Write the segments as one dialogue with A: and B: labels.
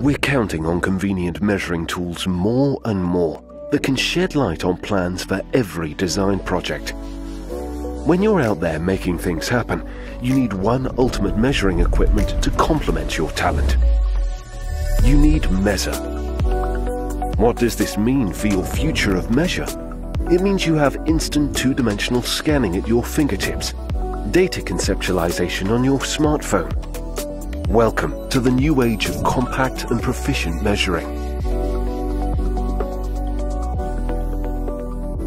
A: We're counting on convenient measuring tools more and more that can shed light on plans for every design project. When you're out there making things happen, you need one ultimate measuring equipment to complement your talent. You need Meazor. What does this mean for your future of measure? It means you have instant two-dimensional scanning at your fingertips, data conceptualization on your smartphone. Welcome to the new age of compact and proficient measuring.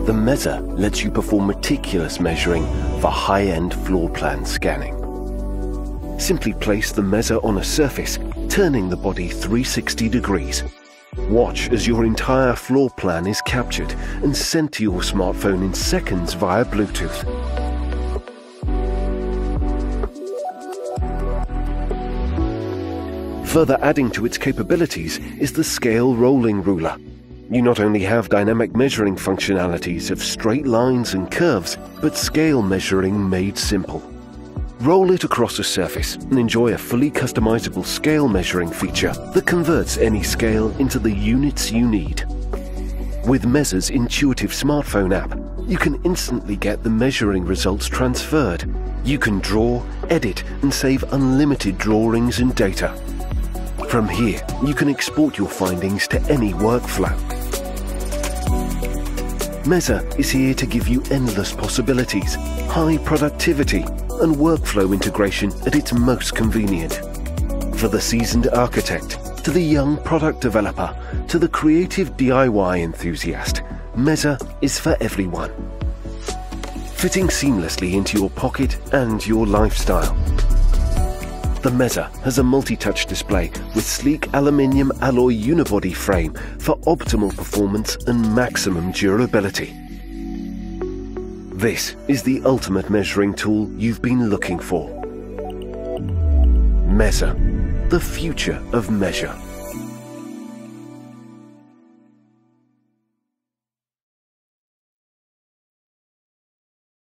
A: The Meazor lets you perform meticulous measuring for high-end floor plan scanning. Simply place the Meazor on a surface, turning the body 360 degrees. Watch as your entire floor plan is captured and sent to your smartphone in seconds via Bluetooth. Further adding to its capabilities is the scale rolling ruler. You not only have dynamic measuring functionalities of straight lines and curves, but scale measuring made simple. Roll it across a surface and enjoy a fully customizable scale measuring feature that converts any scale into the units you need. With Meazor's intuitive smartphone app, you can instantly get the measuring results transferred. You can draw, edit, and save unlimited drawings and data. From here, you can export your findings to any workflow. Meazor is here to give you endless possibilities, high productivity, and workflow integration at its most convenient. For the seasoned architect, to the young product developer, to the creative DIY enthusiast, Meazor is for everyone. Fitting seamlessly into your pocket and your lifestyle. The Meazor has a multi-touch display with sleek aluminium alloy unibody frame for optimal performance and maximum durability. This is the ultimate measuring tool you've been looking for. Meazor, the future of measure.